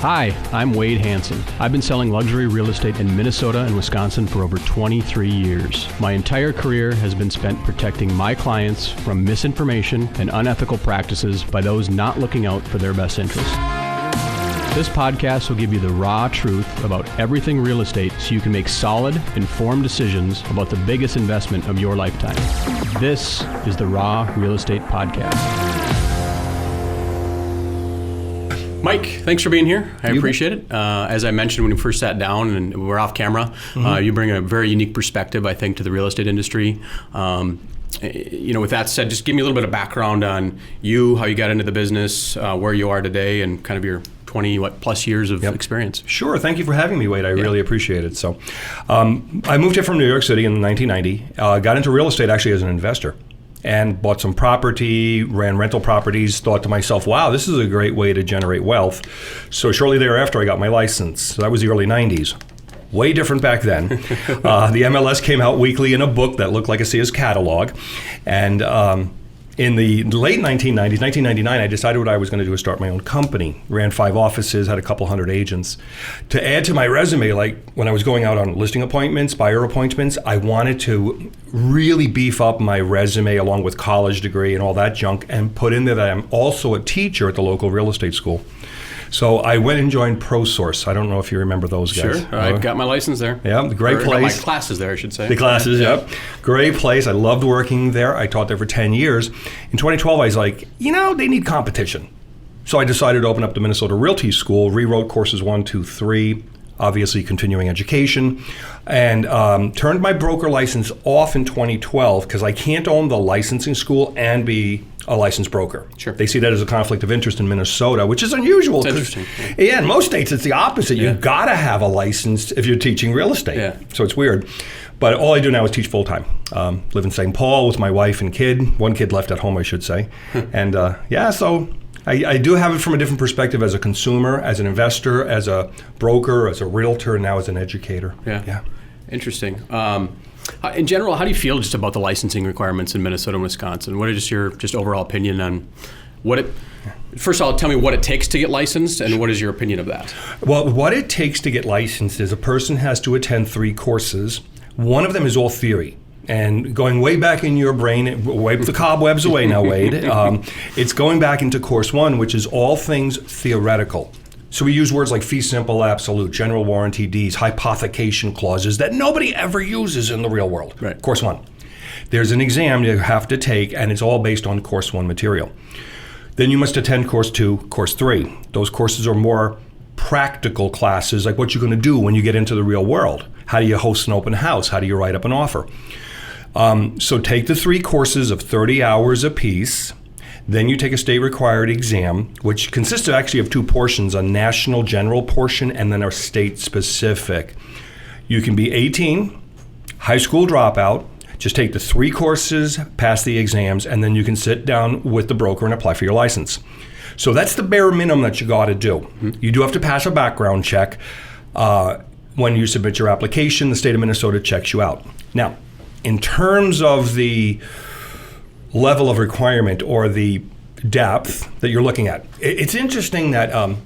Hi, I'm Wade Hansen. I've been selling luxury real estate in Minnesota and Wisconsin for over 23 years. My entire career has been spent protecting my clients from misinformation and unethical practices by those not looking out for their best interests. This podcast will give you the raw truth about everything real estate so you can make solid, informed decisions about the biggest investment of your lifetime. This is the Raw Real Estate Podcast. Mike, thanks for being here. I appreciate it. As I mentioned when we first sat down and we're off camera, you bring a very unique perspective, I think, to the real estate industry. With that said, just give me a little bit of background on you, how you got into the business, where you are today, and kind of your 20-plus years of experience. Sure. Thank you for having me, Wade. I really appreciate it. So I moved here from New York City in 1990, got into real estate actually as an investor, and bought some property, ran rental properties, thought to myself, wow, this is a great way to generate wealth. So shortly thereafter, I got my license. So that was the early 90s. Way different back then. The MLS came out weekly in a book that looked like a Sears catalog. And in the late 1990s, 1999, I decided what I was going to do was start my own company. Ran 5 offices, had a couple hundred agents. To add to my resume, like when I was going out on listing appointments, buyer appointments, I wanted to really beef up my resume along with college degree and all that junk and put in there that I'm also a teacher at the local real estate school. So I went and joined ProSource. I don't know if you remember those guys. Sure, I got my license there. Yeah, great place. My classes there, I should say. The classes, yep. Great place. I loved working there. I taught there for 10 years. In 2012, I was like, they need competition. So I decided to open up the Minnesota Realty School, rewrote courses 1, 2, 3, obviously continuing education, and turned my broker license off in 2012 because I can't own the licensing school and be a licensed broker. Sure. They see that as a conflict of interest in Minnesota, which is unusual. It's interesting. Yeah, in most states it's the opposite. You've got to have a license if you're teaching real estate. Yeah. So it's weird. But all I do now is teach full time. Live in St. Paul with my wife and kid. One kid left at home, I should say. And so I do have it from a different perspective as a consumer, as an investor, as a broker, as a realtor, and now as an educator. Yeah. Interesting. In general, how do you feel just about the licensing requirements in Minnesota and Wisconsin? What is your overall opinion on first of all, tell me what it takes to get licensed, and what is your opinion of that? Well, what it takes to get licensed is a person has to attend 3 courses. One of them is all theory. And going way back in your brain, wipe the cobwebs away now, Wade. It's going back into course 1, which is all things theoretical. So we use words like fee simple absolute, general warranty deeds, hypothecation clauses that nobody ever uses in the real world. Right. Course 1. There's an exam you have to take, and it's all based on course 1 material. Then you must attend course 2, course 3. Those courses are more practical classes, like what you're going to do when you get into the real world. How do you host an open house? How do you write up an offer? So take the 3 courses of 30 hours apiece. Then you take a state-required exam, which consists of 2 portions, a national general portion and then a state-specific. You can be 18, high school dropout, just take the 3 courses, pass the exams, and then you can sit down with the broker and apply for your license. So that's the bare minimum that you got to do. Mm-hmm. You do have to pass a background check. When you submit your application, the state of Minnesota checks you out. Now, in terms of the level of requirement or the depth that you're looking at, it's interesting that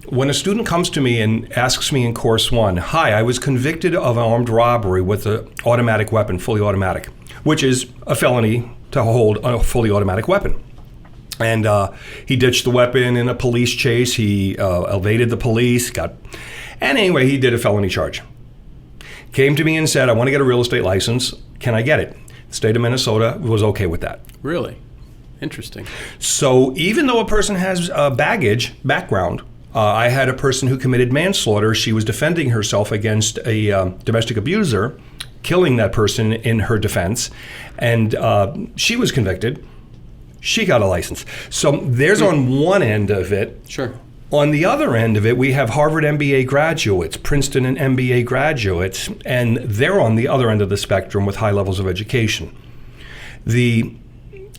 when a student comes to me and asks me in course 1, hi, I was convicted of an armed robbery with an automatic weapon, fully automatic, which is a felony to hold a fully automatic weapon. And he ditched the weapon in a police chase. He evaded the police, and anyway, he did a felony charge. Came to me and said, I want to get a real estate license. Can I get it? The state of Minnesota was okay with that. Really? Interesting. So even though a person has background, I had a person who committed manslaughter. She was defending herself against a domestic abuser, killing that person in her defense, and she was convicted. She got a license. So there's on one end of it. Sure. On the other end of it, we have Harvard MBA graduates, Princeton and MBA graduates, and they're on the other end of the spectrum with high levels of education. The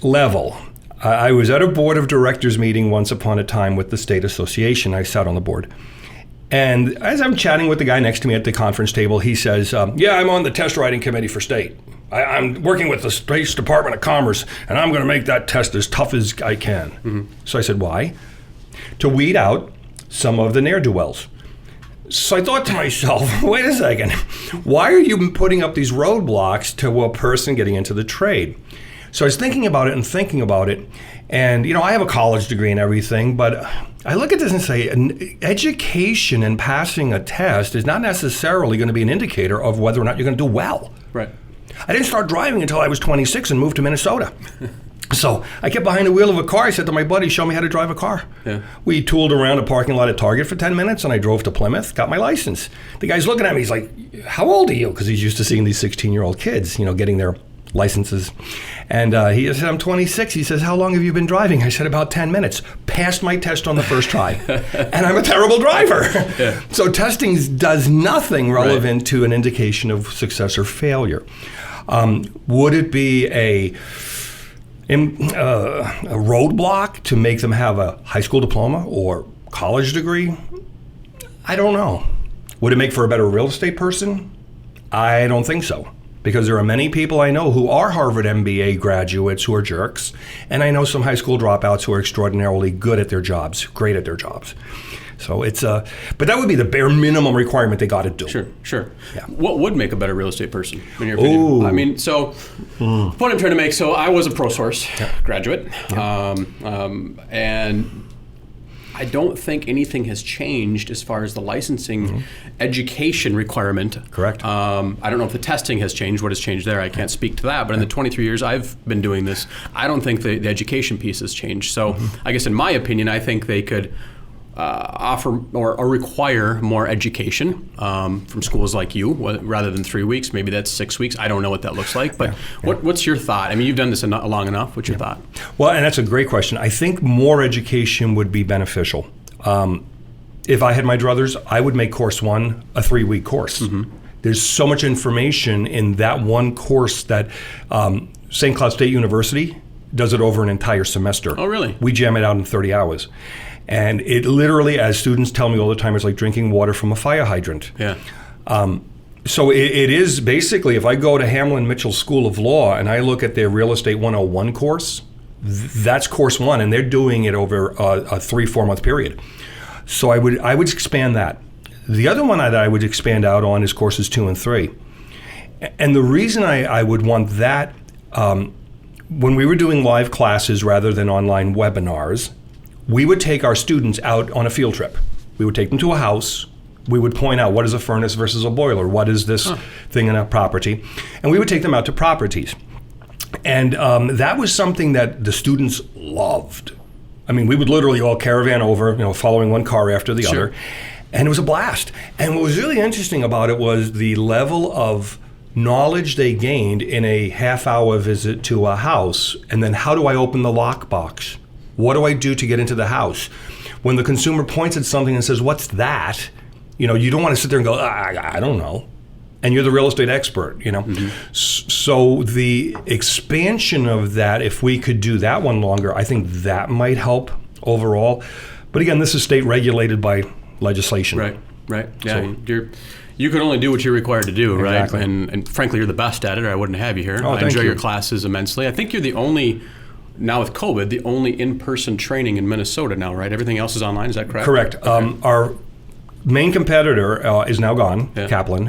level, I was at a board of directors meeting once upon a time with the state association. I sat on the board. And as I'm chatting with the guy next to me at the conference table, he says, I'm on the test writing committee for state. I'm working with the State's Department of Commerce, and I'm going to make that test as tough as I can. Mm-hmm. So I said, why? To weed out some of the ne'er-do-wells. So I thought to myself, wait a second, why are you putting up these roadblocks to a person getting into the trade? So I was thinking about it, and I have a college degree and everything, but I look at this and say, education and passing a test is not necessarily going to be an indicator of whether or not you're going to do well. Right. I didn't start driving until I was 26 and moved to Minnesota. So I kept behind the wheel of a car. I said to my buddy, show me how to drive a car. Yeah. We tooled around a parking lot at Target for 10 minutes, and I drove to Plymouth, got my license. The guy's looking at me. He's like, how old are you? Because he's used to seeing these 16-year-old kids, getting their licenses. And he said, I'm 26. He says, how long have you been driving? I said, about 10 minutes. Passed my test on the first try. And I'm a terrible driver. Yeah. So testing does nothing relevant to an indication of success or failure. Would it be a roadblock to make them have a high school diploma or college degree? I don't know. Would it make for a better real estate person? I don't think so. Because there are many people I know who are Harvard MBA graduates who are jerks, and I know some high school dropouts who are extraordinarily good at their jobs, great at their jobs. So it's but that would be the bare minimum requirement they got to do. Sure. Yeah. What would make a better real estate person, in your opinion? Ooh. I mean, the point I'm trying to make. So I was a ProSource graduate, and I don't think anything has changed as far as the licensing education requirement. Correct. I don't know if the testing has changed. What has changed there? I can't speak to that. But in the 23 years I've been doing this, I don't think the education piece has changed. So I guess in my opinion, I think they could offer or require more education from schools like you, rather than 3 weeks. Maybe that's 6 weeks. I don't know what that looks like. But what's your thought? I mean, you've done this long enough. What's your thought? Well, and that's a great question. I think more education would be beneficial. If I had my druthers, I would make course 1 a 3-week course. There's so much information in that one course that St. Cloud State University does it over an entire semester. Oh, really? We jam it out in 30 hours. And it literally, as students tell me all the time, is like drinking water from a fire hydrant. Yeah. So it is basically, if I go to Hamlin Mitchell School of Law and I look at their Real Estate 101 course, that's course 1, and they're doing it over a 3-4 month period. So I would expand that. The other one that I would expand out on is courses 2 and 3. And the reason I would want that, when we were doing live classes rather than online webinars, we would take our students out on a field trip. We would take them to a house. We would point out, what is a furnace versus a boiler? What is this thing in a property? And we would take them out to properties. And that was something that the students loved. I mean, we would literally all caravan over, following one car after the other. And it was a blast. And what was really interesting about it was the level of knowledge they gained in a half-hour visit to a house. And then, how do I open the lockbox? What do I do to get into the house? When the consumer points at something and says, what's that? You don't want to sit there and go, I don't know. And you're the real estate expert, So the expansion of that, if we could do that one longer, I think that might help overall. But again, this is state regulated by legislation. Right. Yeah, so, you can only do what you're required to do, exactly. Right? And frankly, you're the best at it, or I wouldn't have you here. I enjoy your classes immensely. I think you're the only, now with COVID, the only in-person training in Minnesota now, right? Everything else is online, is that correct? Correct. Okay. Our main competitor is now gone, Kaplan,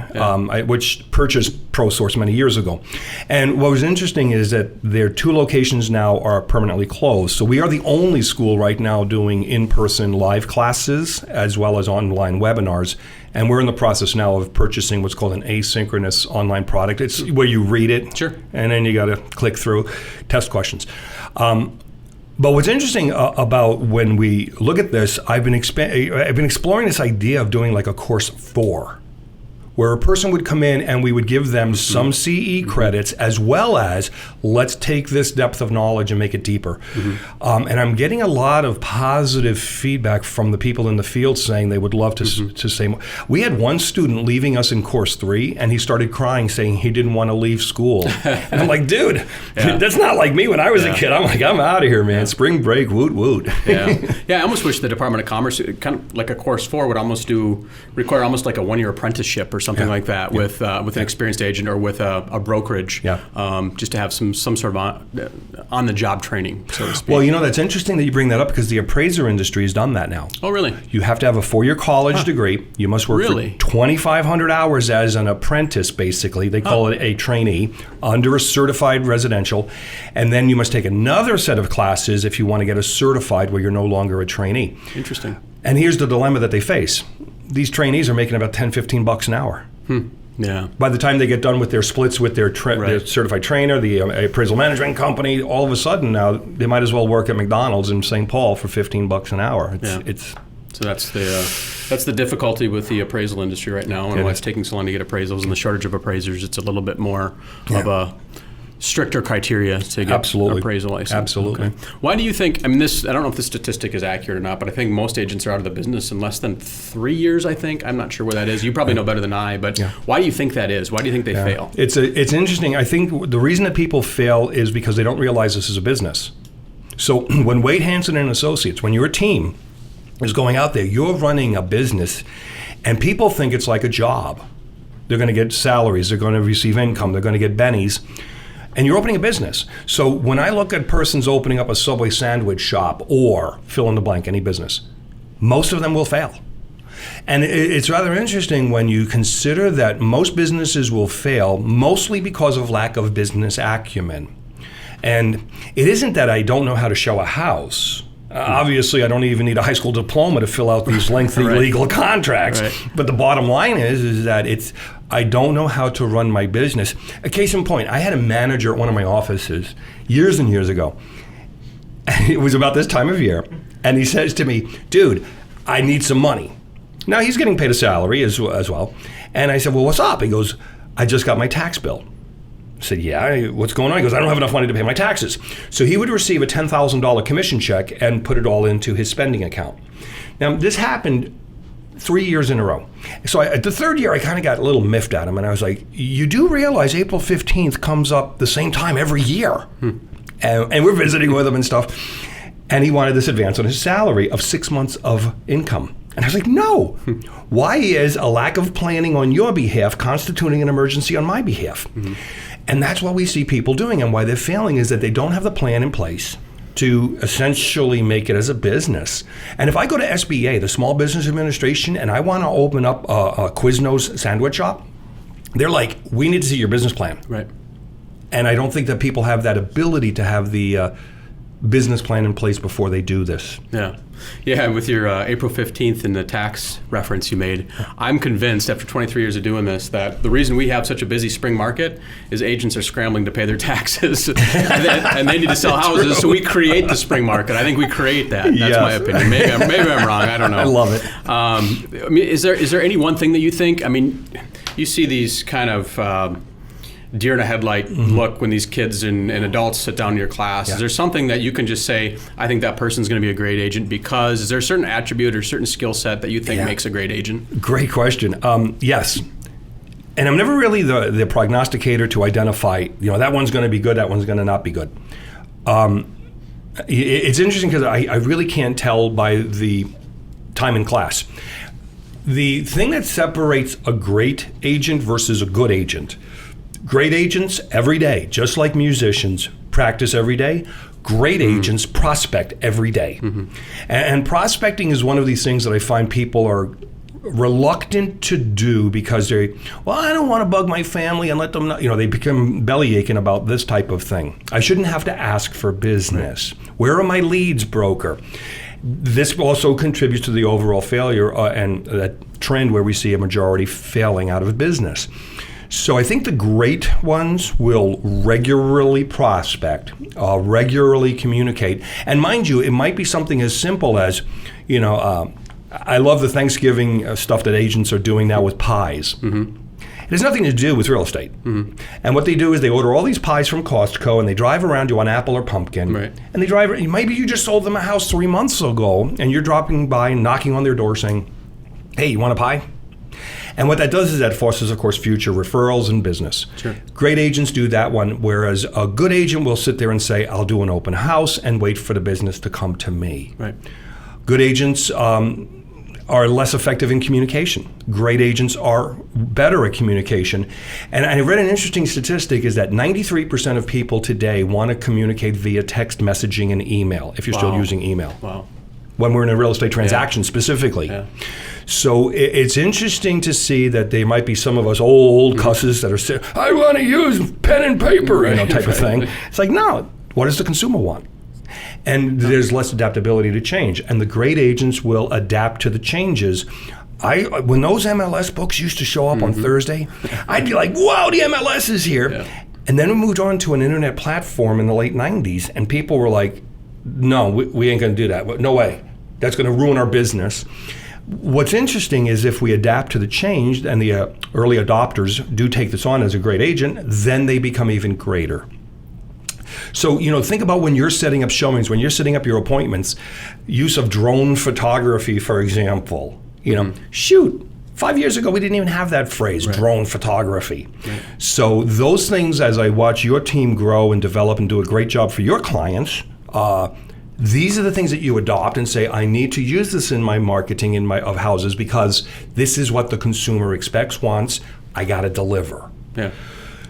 which purchased ProSource many years ago. And what was interesting is that their 2 locations now are permanently closed. So we are the only school right now doing in-person live classes as well as online webinars. And we're in the process now of purchasing what's called an asynchronous online product. It's where you read it, and then you got to click through, test questions. But what's interesting about when we look at this, I've been exploring this idea of doing like a course 4, where a person would come in and we would give them some CE credits, as well as let's take this depth of knowledge and make it deeper. And I'm getting a lot of positive feedback from the people in the field saying they would love to say more. We had one student leaving us in course 3, and he started crying, saying he didn't want to leave school. And I'm like, dude, that's not like me when I was a kid. I'm like, I'm out of here, man. Spring break, woot woot. I almost wish the Department of Commerce, kind of like a course 4, would almost require almost like a 1-year apprenticeship or something like that with an experienced agent or with a brokerage, just to have some sort of on-the-job training, so to speak. Well, that's interesting that you bring that up because the appraiser industry has done that now. Oh, really? You have to have a 4-year college degree. You must work for 2,500 hours as an apprentice, basically. They call it a trainee under a certified residential. And then you must take another set of classes if you want to get a certified where you're no longer a trainee. Interesting. And here's the dilemma that they face. These trainees are making about $10-15 an hour. Yeah. By the time they get done with their splits with their certified trainer, the appraisal management company, all of a sudden now they might as well work at McDonald's in St. Paul for $15 an hour. So that's the difficulty with the appraisal industry right now, and why it's taking so long to get appraisals and the shortage of appraisers. It's a little bit more of a stricter criteria to get an appraisal license. Absolutely. Okay. Why do you think, I don't know if this statistic is accurate or not, but I think most agents are out of the business in less than 3 years, I think. I'm not sure where that is. You probably know better than I, but why do you think that is? Why do you think they fail? It's interesting. I think the reason that people fail is because they don't realize this is a business. So when Wade Hansen and Associates, when your team is going out there, you're running a business, and people think it's like a job. They're going to get salaries, they're going to receive income, they're going to get bennies. And you're opening a business. So when I look at persons opening up a Subway sandwich shop or fill in the blank, any business, most of them will fail. And it's rather interesting when you consider that most businesses will fail mostly because of lack of business acumen. And it isn't that I don't know how to show a house. Obviously, I don't even need a high school diploma to fill out these lengthy legal contracts. Right. But the bottom line is that I don't know how to run my business. A case in point, I had a manager at one of my offices years and years ago. And it was about this time of year. And he says to me, dude, I need some money. Now, he's getting paid a salary as well. And I said, well, what's up? He goes, I just got my tax bill. I said, yeah, what's going on? He goes, I don't have enough money to pay my taxes. So he would receive a $10,000 commission check and put it all into his spending account. Now, this happened 3 years in a row. So the third year, I kind of got a little miffed at him, and I was like, you do realize April 15th comes up the same time every year. And we're visiting with him and stuff. And he wanted this advance on his salary of 6 months of income. And I was like, no. Why is a lack of planning on your behalf constituting an emergency on my behalf? And that's what we see people doing, and why they're failing is that they don't have the plan in place to essentially make it as a business. And if I go to SBA, the Small Business Administration, and I want to open up a Quiznos sandwich shop, they're like, we need to see your business plan. Right. And I don't think that people have that ability to have the business plan in place before they do this. Yeah, with your April 15th and the tax reference you made, I'm convinced after 23 years of doing this that the reason we have such a busy spring market is agents are scrambling to pay their taxes and they need to sell houses, so we create the spring market. I think we create that. That's my opinion. Maybe I'm wrong. I don't know. I love it. Is there any one thing that you think, you see these kind of deer in a headlight look when these kids and adults sit down in your class. Is there something that you can just say, I think that person's going to be a great agent because, is there a certain attribute or certain skill set that you think makes a great agent? Great question. Yes. And I'm never really the prognosticator to identify, that one's going to be good, that one's going to not be good. It's interesting because I really can't tell by the time in class. The thing that separates a great agent versus a good agent, great agents every day, just like musicians, practice every day. Great agents prospect every day. And prospecting is one of these things that I find people are reluctant to do because I don't want to bug my family and let them know. They become belly aching about this type of thing. I shouldn't have to ask for business. Where are my leads, broker? This also contributes to the overall failure and that trend where we see a majority failing out of business. So I think the great ones will regularly prospect, regularly communicate. And mind you, it might be something as simple as, I love the Thanksgiving stuff that agents are doing now with pies. It has nothing to do with real estate. And what they do is they order all these pies from Costco and they drive around you on apple or pumpkin. Right. And they drive, maybe you just sold them a house 3 months ago and you're dropping by and knocking on their door saying, hey, you want a pie? And what that does is that fosters, of course, future referrals and business. Sure. Great agents do that one, whereas a good agent will sit there and say, I'll do an open house and wait for the business to come to me. Right. Good agents, are less effective in communication. Great agents are better at communication. And I read an interesting statistic is that 93% of people today want to communicate via text messaging and email, if you're still using email. Wow. When we're in a real estate transaction specifically. Yeah. So it's interesting to see that there might be some of us old cusses that are saying, I want to use pen and paper, type of thing. It's like, no, what does the consumer want? And there's less adaptability to change. And the great agents will adapt to the changes. When those MLS books used to show up on Thursday, I'd be like, wow, the MLS is here. Yeah. And then we moved on to an internet platform in the late 90s, and people were like, no, we ain't going to do that. No way. That's going to ruin our business. What's interesting is if we adapt to the change and the early adopters do take this on as a great agent, then they become even greater. So, think about when you're setting up showings, when you're setting up your appointments, use of drone photography, for example. Shoot, 5 years ago, we didn't even have that phrase, drone photography. Right. So those things, as I watch your team grow and develop and do a great job for your clients, these are the things that you adopt and say, I need to use this in my marketing of houses because this is what the consumer expects, wants. I got to deliver. Yeah.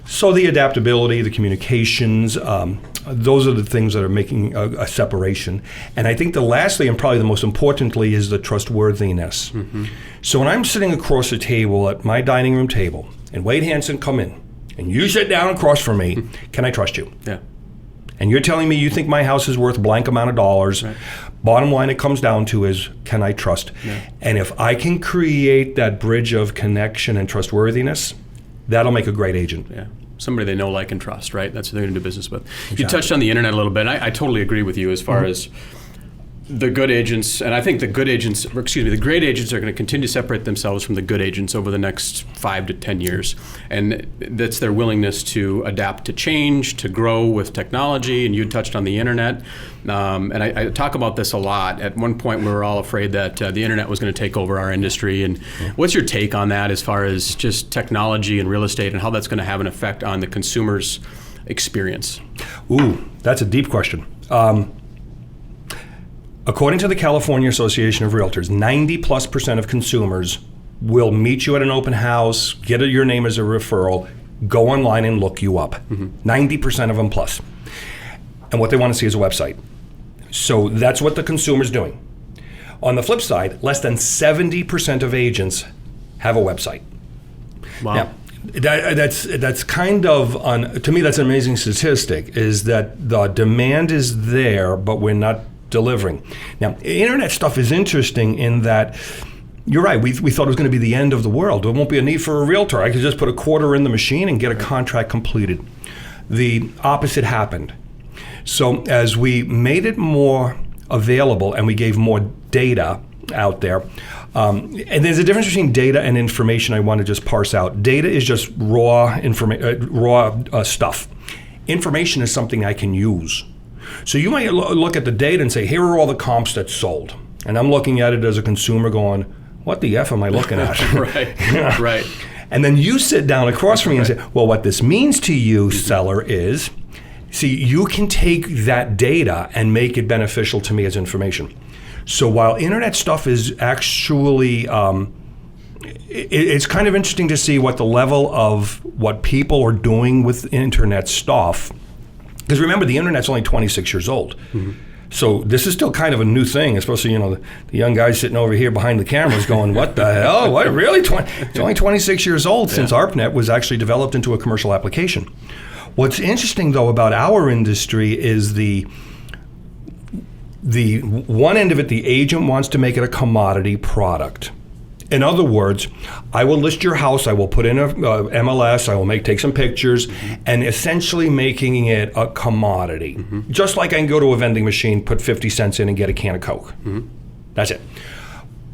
So the adaptability, the communications, those are the things that are making a separation. And I think the lastly, and probably the most importantly, is the trustworthiness. Mm-hmm. So when I'm sitting across the table at my dining room table, and Wade Hansen come in, and you sit down across from me, can I trust you? Yeah. And you're telling me you think my house is worth blank amount of dollars. Right. Bottom line it comes down to is, can I trust? Yeah. And if I can create that bridge of connection and trustworthiness, that'll make a great agent. Yeah. Somebody they know, like, and trust, right? That's who they're going to do business with. Exactly. You touched on the internet a little bit. I totally agree with you as far as the good agents, and I think the great agents are going to continue to separate themselves from the good agents over the next 5 to 10 years. And that's their willingness to adapt to change, to grow with technology. And you touched on the internet. And I talk about this a lot. At one point, we were all afraid that the internet was going to take over our industry. And what's your take on that as far as just technology and real estate and how that's going to have an effect on the consumer's experience? Ooh, that's a deep question. According to the California Association of Realtors, 90+% of consumers will meet you at an open house, get your name as a referral, go online and look you up. 90% of them plus. And what they want to see is a website. So that's what the consumer's doing. On the flip side, less than 70% of agents have a website. Wow. Now, that's kind of, to me, that's an amazing statistic, is that the demand is there, but we're not delivering. Now, internet stuff is interesting in that, you're right, we thought it was going to be the end of the world. There won't be a need for a realtor. I could just put a quarter in the machine and get a contract completed. The opposite happened. So as we made it more available and we gave more data out there, and there's a difference between data and information I want to just parse out. Data is just raw stuff. Information is something I can use. So you might look at the data and say, here are all the comps that sold. And I'm looking at it as a consumer going, what the F am I looking at? Right, right. And then you sit down across from me and say, well, what this means to you, seller, is, see, you can take that data and make it beneficial to me as information. So while internet stuff is actually, it's kind of interesting to see what the level of what people are doing with internet stuff. Because remember, the internet's only 26 years old. Mm-hmm. So this is still kind of a new thing, especially, the young guys sitting over here behind the cameras going, what the hell? What, really? It's only 26 years old since ARPANET was actually developed into a commercial application. What's interesting, though, about our industry is the one end of it, the agent wants to make it a commodity product. In other words, I will list your house, I will put in a MLS, I will take some pictures, and essentially making it a commodity. Mm-hmm. Just like I can go to a vending machine, put 50 cents in and get a can of Coke. Mm-hmm. That's it.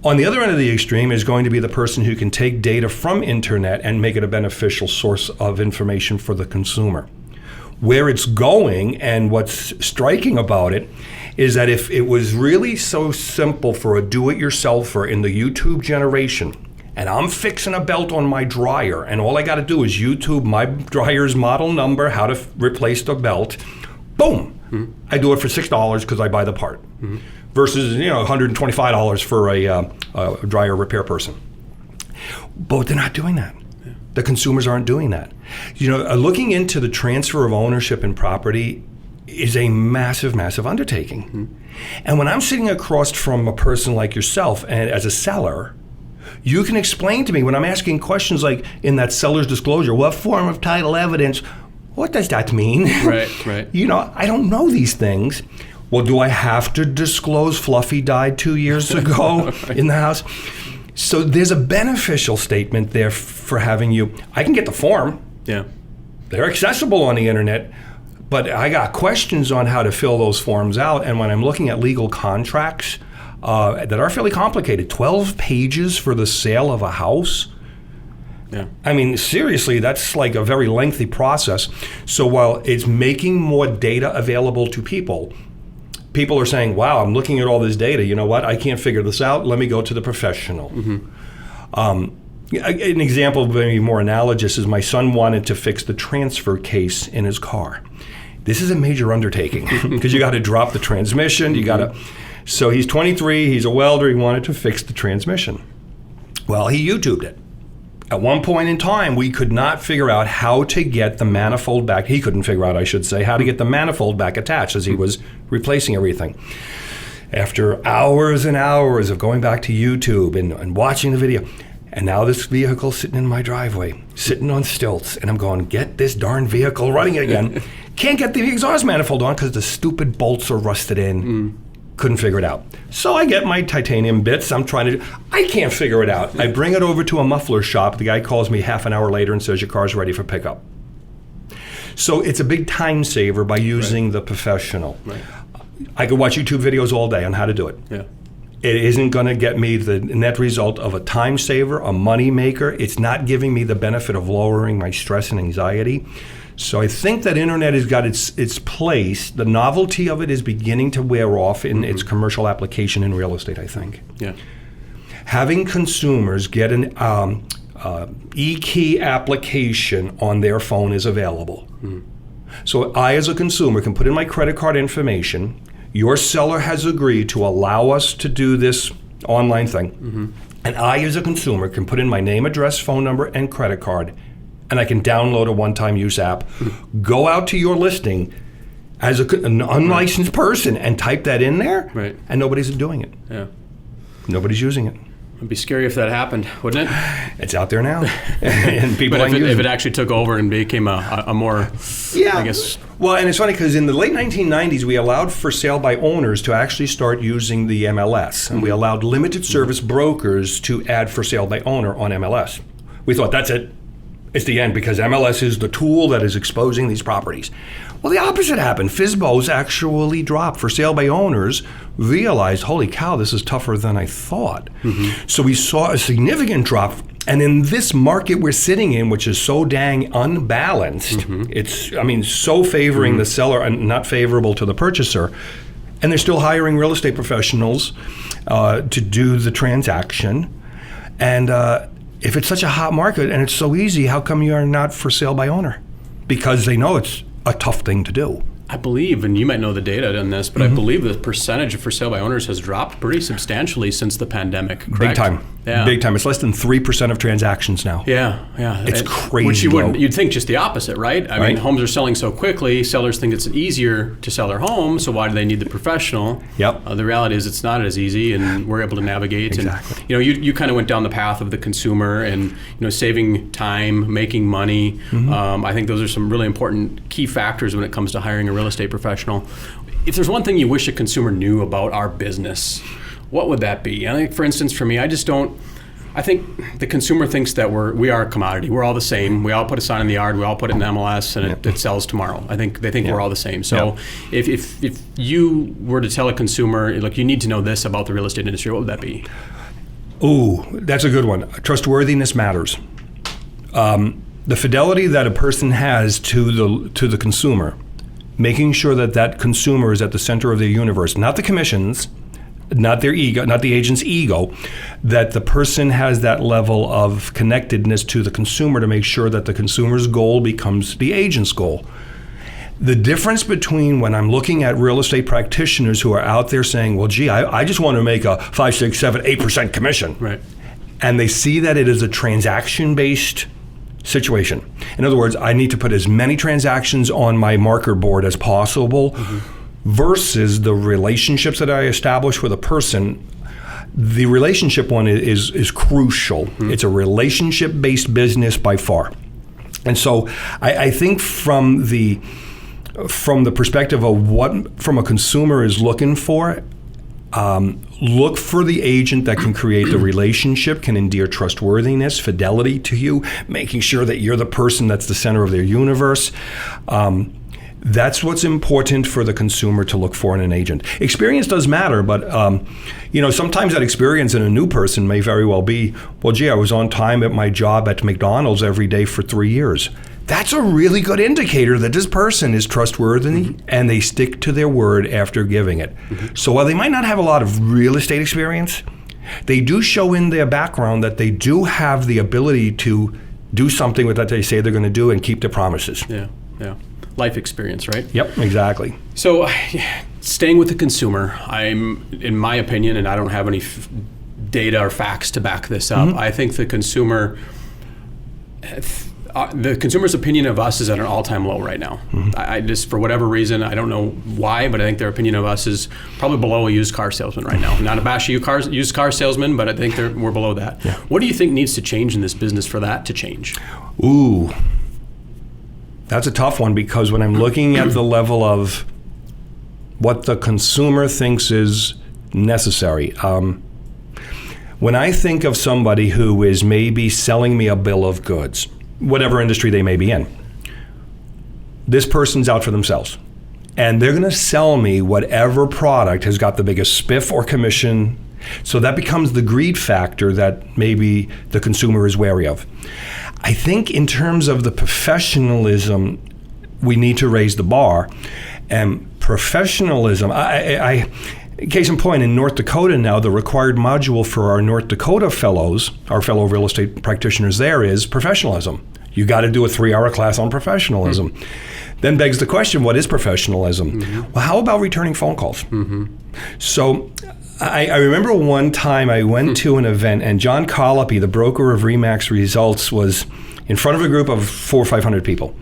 On the other end of the extreme is going to be the person who can take data from internet and make it a beneficial source of information for the consumer. Where it's going and what's striking about it is that if it was really so simple for a do-it-yourselfer in the YouTube generation, and I'm fixing a belt on my dryer, and all I got to do is YouTube my dryer's model number, how to replace the belt, boom, I do it for $6 because I buy the part. versus $125 for a dryer repair person. But they're not doing that. Yeah. The consumers aren't doing that. Looking into the transfer of ownership in property is a massive, massive undertaking. Mm-hmm. And when I'm sitting across from a person like yourself and as a seller, you can explain to me when I'm asking questions like in that seller's disclosure, what form of title evidence, what does that mean? Right. I don't know these things. Well, do I have to disclose Fluffy died 2 years ago in the house? So there's a beneficial statement there for having you. I can get the form. Yeah. They're accessible on the internet, but I got questions on how to fill those forms out. And when I'm looking at legal contracts that are fairly complicated, 12 pages for the sale of a house. Yeah. I mean, seriously, that's like a very lengthy process. So while it's making more data available to people are saying, wow, I'm looking at all this data. You know what? I can't figure this out. Let me go to the professional. Mm-hmm. An example, maybe more analogous, is my son wanted to fix the transfer case in his car. This is a major undertaking because you got to drop the transmission. You got to. So he's 23. He's a welder. He wanted to fix the transmission. Well, he YouTubed it. At one point in time, we could not figure out how to get the manifold back. He couldn't figure out, I should say, how to get the manifold back attached as he was replacing everything. After hours and hours of going back to YouTube and watching the video, and now this vehicle's sitting in my driveway, sitting on stilts, and I'm going, get this darn vehicle running again. Can't get the exhaust manifold on because the stupid bolts are rusted in. Couldn't figure it out. So I get my titanium bits. I can't figure it out. I bring it over to a muffler shop. The guy calls me half an hour later and says, your car's ready for pickup. So it's a big time saver by using the professional. Right. I could watch YouTube videos all day on how to do it. Yeah. It isn't going to get me the net result of a time saver, a money maker. It's not giving me the benefit of lowering my stress and anxiety. So I think that internet has got its place. The novelty of it is beginning to wear off in its commercial application in real estate, I think. Yeah. Having consumers get an e-key application on their phone is available. So I, as a consumer, can put in my credit card information. Your seller has agreed to allow us to do this online thing. And I, as a consumer, can put in my name, address, phone number, and credit card, and I can download a one-time use app, go out to your listing as an unlicensed person and type that in there, and nobody's doing it. Yeah. Nobody's using it. It'd be scary if that happened, wouldn't it? It's out there now, and people but if it actually took over and became a more, I guess. Well, and it's funny because in the late 1990s, we allowed for sale by owners to actually start using the MLS, and we allowed limited service brokers to add for sale by owner on MLS. We thought, that's it. It's the end, because MLS is the tool that is exposing these properties. Well, the opposite happened. FSBOs actually dropped. For sale by owners realized, holy cow, this is tougher than I thought. So we saw a significant drop. And in this market we're sitting in, which is so dang unbalanced, it's, so favoring the seller and not favorable to the purchaser. And they're still hiring real estate professionals to do the transaction. And if it's such a hot market and it's so easy, how come you are not for sale by owner? Because they know it's a tough thing to do. I believe, and you might know the data on this, but I believe the percentage of for sale by owners has dropped pretty substantially since the pandemic, correct? Big time. Yeah. Big time. It's less than 3% of transactions now. Yeah. It's crazy. Which you'd think just the opposite, right? I mean, homes are selling so quickly, sellers think it's easier to sell their home, so why do they need the professional? Yep. The reality is it's not as easy, and we're able to navigate. Exactly. And, you kind of went down the path of the consumer and, saving time, making money. I think those are some really important key factors when it comes to hiring a real estate professional. If there's one thing you wish a consumer knew about our business, what would that be? I think, for instance, for me, I think the consumer thinks that we are a commodity. We're all the same. We all put a sign in the yard. We all put it in MLS, and it sells tomorrow. I think they think we're all the same. So if you were to tell a consumer, look, you need to know this about the real estate industry, what would that be? Ooh, that's a good one. Trustworthiness matters. The fidelity that a person has to the consumer, making sure that consumer is at the center of their universe, not the commissions, not their ego, not the agent's ego, that the person has that level of connectedness to the consumer to make sure that the consumer's goal becomes the agent's goal. The difference between when I'm looking at real estate practitioners who are out there saying, well, gee, I just want to make a 5, 6, 7, 8% commission. Right. And they see that it is a transaction-based situation. In other words, I need to put as many transactions on my marker board as possible versus the relationships that I establish with a person. The relationship one is crucial. It's a relationship-based business by far. And so I think from the perspective of what from a consumer is looking for, look for the agent that can create the relationship, can endear trustworthiness, fidelity to you, making sure that you're the person that's the center of their universe. That's what's important for the consumer to look for in an agent. Experience does matter, but sometimes that experience in a new person may very well be, well, gee, I was on time at my job at McDonald's every day for 3 years. That's a really good indicator that this person is trustworthy and they stick to their word after giving it. So while they might not have a lot of real estate experience, they do show in their background that they do have the ability to do something with that they say they're going to do and keep their promises. Yeah. Life experience, right? Yep, exactly. So staying with the consumer, in my opinion, and I don't have any data or facts to back this up, I think the consumer's opinion of us is at an all-time low right now. I just, for whatever reason, I don't know why, but I think their opinion of us is probably below a used car salesman right now. Not a bash used car salesman, but I think we're below that. Yeah. What do you think needs to change in this business for that to change? Ooh, that's a tough one, because when I'm looking at the level of what the consumer thinks is necessary, when I think of somebody who is maybe selling me a bill of goods, whatever industry they may be in, this person's out for themselves. And they're going to sell me whatever product has got the biggest spiff or commission. So that becomes the greed factor that maybe the consumer is wary of. I think in terms of the professionalism, we need to raise the bar. And professionalism, case in point, in North Dakota now, the required module for our North Dakota fellows, our fellow real estate practitioners there, is professionalism. You got to do a 3-hour class on professionalism. Then begs the question, what is professionalism? Well, how about returning phone calls? So I remember one time I went to an event, and John Colopy, the broker of RE/MAX Results, was in front of a group of 400 or 500 people.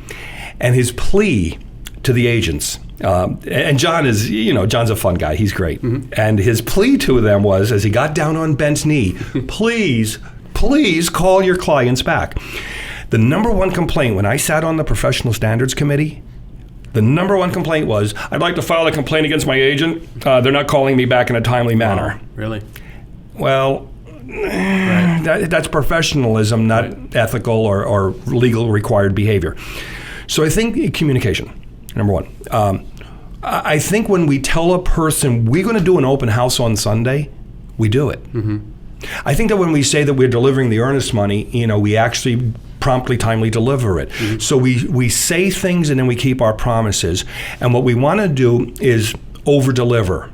And his plea to the agents, and John is, John's a fun guy, he's great. And his plea to them was, as he got down on bent knee, please call your clients back. The number one complaint when I sat on the Professional Standards Committee, the number one complaint was, I'd like to file a complaint against my agent. They're not calling me back in a timely manner. Wow, really? Well, that's professionalism, not ethical or legal required behavior. So I think communication, number one. I think when we tell a person we're going to do an open house on Sunday, we do it. I think that when we say that we're delivering the earnest money, we actually promptly, timely deliver it. So we say things and then we keep our promises. And what we want to do is over-deliver.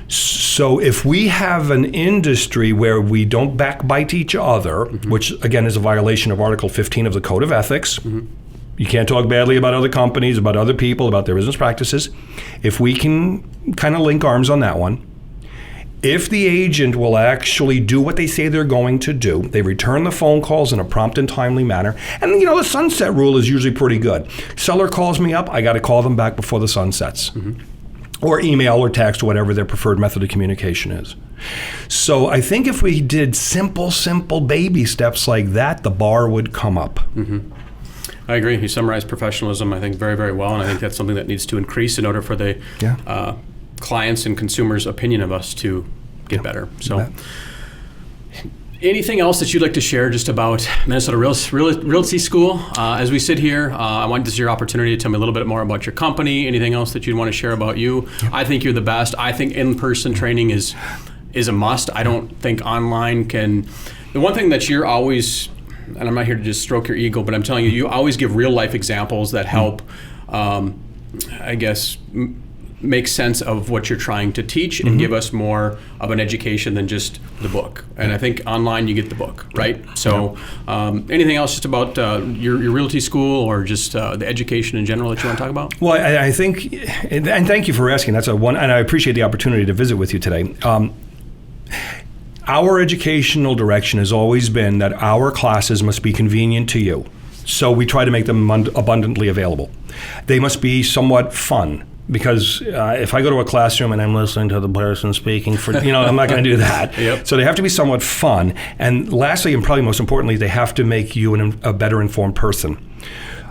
So if we have an industry where we don't backbite each other, which again is a violation of Article 15 of the Code of Ethics, you can't talk badly about other companies, about other people, about their business practices. If we can kind of link arms on that one, if the agent will actually do what they say they're going to do, they return the phone calls in a prompt and timely manner. And the sunset rule is usually pretty good. Seller calls me up, I got to call them back before the sun sets. Or email or text, or whatever their preferred method of communication is. So I think if we did simple baby steps like that, the bar would come up. I agree. You summarized professionalism, I think, very, very well. And I think that's something that needs to increase in order for the clients and consumers' opinion of us to get better. So anything else that you'd like to share just about Minnesota Realty School? As we sit here, I want this is your opportunity to tell me a little bit more about your company. Anything else that you'd want to share about you? I think you're the best. I think in-person training is a must. I don't think online can. The one thing that you're always, and I'm not here to just stroke your ego, but I'm telling you, you always give real life examples that help, make sense of what you're trying to teach and give us more of an education than just the book. And I think online you get the book, right? So anything else just about your realty school or just the education in general that you want to talk about? Well, I think, and thank you for asking. That's and I appreciate the opportunity to visit with you today. Our educational direction has always been that our classes must be convenient to you. So we try to make them abundantly available. They must be somewhat fun. Because if I go to a classroom and I'm listening to the person speaking I'm not going to do that. Yep. So they have to be somewhat fun. And lastly, and probably most importantly, they have to make you a better informed person.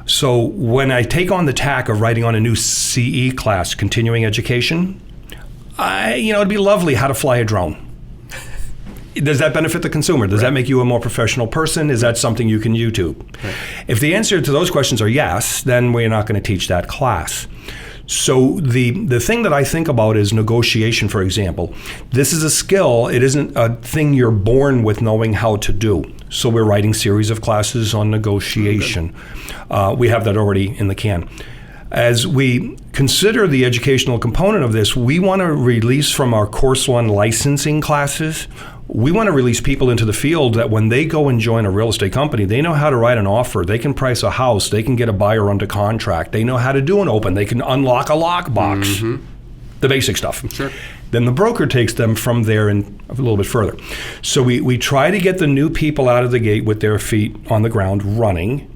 So when I take on the tack of writing on a new CE class, continuing education, it'd be lovely how to fly a drone. Does that benefit the consumer? Does that make you a more professional person? Is that something you can YouTube? Right. If the answer to those questions are yes, then we're not going to teach that class. So the thing that I think about is negotiation, for example. This is a skill. It isn't a thing you're born with knowing how to do. So we're writing series of classes on negotiation. We have that already in the can. As we consider the educational component of this, we want to release from our Course 1 licensing classes. We want to release people into the field that when they go and join a real estate company, they know how to write an offer, they can price a house, they can get a buyer under contract, they know how to do an open, they can unlock a lockbox, the basic stuff. Sure. Then the broker takes them from there and a little bit further. So we try to get the new people out of the gate with their feet on the ground running.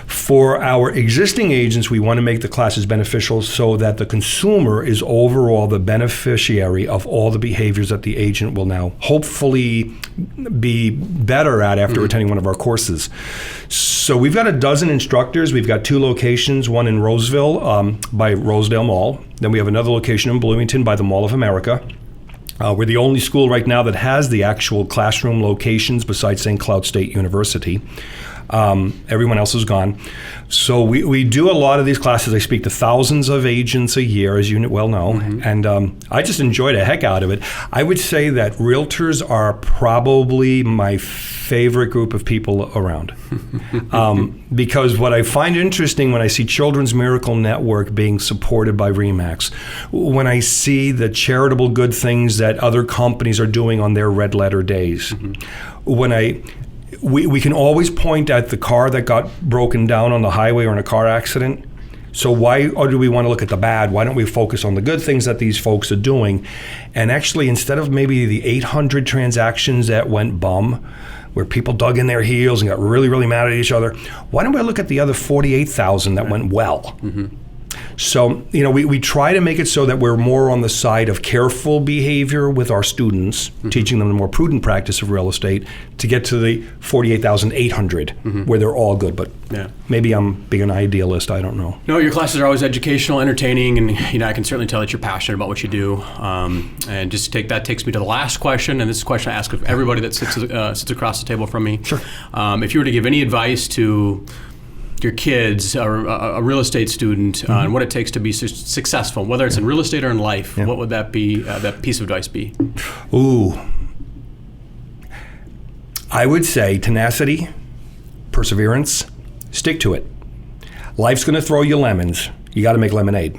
For our existing agents, we want to make the classes beneficial so that the consumer is overall the beneficiary of all the behaviors that the agent will now hopefully be better at after attending one of our courses. So we've got a dozen instructors. We've got 2 locations, one in Roseville by Rosedale Mall. Then we have another location in Bloomington by the Mall of America. We're the only school right now that has the actual classroom locations besides St. Cloud State University. Everyone else is gone. So we do a lot of these classes. I speak to thousands of agents a year, as you well know, and I just enjoy the heck out of it. I would say that realtors are probably my favorite group of people around. Because what I find interesting when I see Children's Miracle Network being supported by RE/MAX, when I see the charitable good things that other companies are doing on their red letter days, when we can always point at the car that got broken down on the highway or in a car accident. So why do we want to look at the bad? Why don't we focus on the good things that these folks are doing? And actually, instead of maybe the 800 transactions that went bum, where people dug in their heels and got really, really mad at each other, why don't we look at the other 48,000 that went well? So, we try to make it so that we're more on the side of careful behavior with our students, teaching them the more prudent practice of real estate to get to the 48,800 where they're all good. But maybe I'm being an idealist. I don't know. No, your classes are always educational, entertaining, and I can certainly tell that you're passionate about what you do. And just that takes me to the last question, and this is a question I ask of everybody that sits across the table from me. Sure. If you were to give any advice to your kids or a real estate student on what it takes to be successful, whether it's in real estate or in life, what would that be? That piece of advice be? Ooh, I would say tenacity, perseverance, stick to it. Life's going to throw you lemons. You got to make lemonade.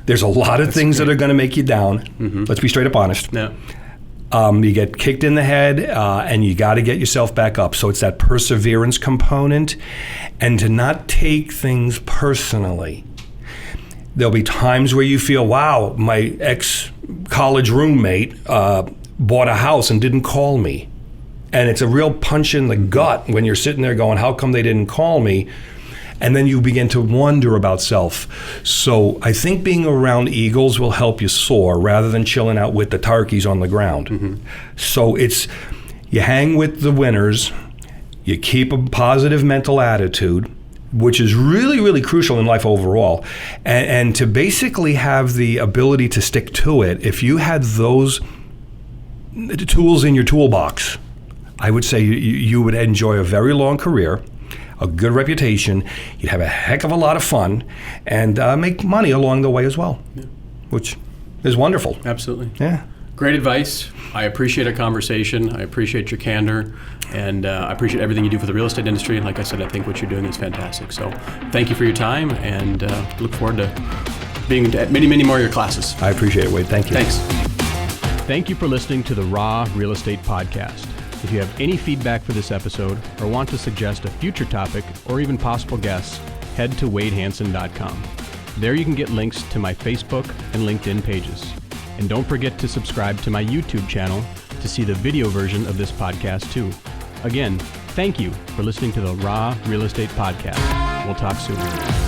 There's a lot of things that are going to make you down. Let's be straight up honest. You get kicked in the head, and you got to get yourself back up. So it's that perseverance component, and to not take things personally. There'll be times where you feel, wow, my ex-college roommate bought a house and didn't call me. And it's a real punch in the gut when you're sitting there going, how come they didn't call me? And then you begin to wonder about self. So I think being around eagles will help you soar rather than chilling out with the turkeys on the ground. So you hang with the winners, you keep a positive mental attitude, which is really, really crucial in life overall. And to basically have the ability to stick to it, if you had those tools in your toolbox, I would say you would enjoy a very long career, a good reputation, you'd have a heck of a lot of fun, and make money along the way as well, which is wonderful. Absolutely. Yeah. Great advice. I appreciate a conversation. I appreciate your candor, and I appreciate everything you do for the real estate industry. And like I said, I think what you're doing is fantastic. So thank you for your time, and look forward to being at many more of your classes. I appreciate it, Wade. Thank you. Thanks. Thank you for listening to the Raw Real Estate Podcast. If you have any feedback for this episode or want to suggest a future topic or even possible guests, head to wadehanson.com. There you can get links to my Facebook and LinkedIn pages. And don't forget to subscribe to my YouTube channel to see the video version of this podcast too. Again, thank you for listening to the Raw Real Estate Podcast. We'll talk soon.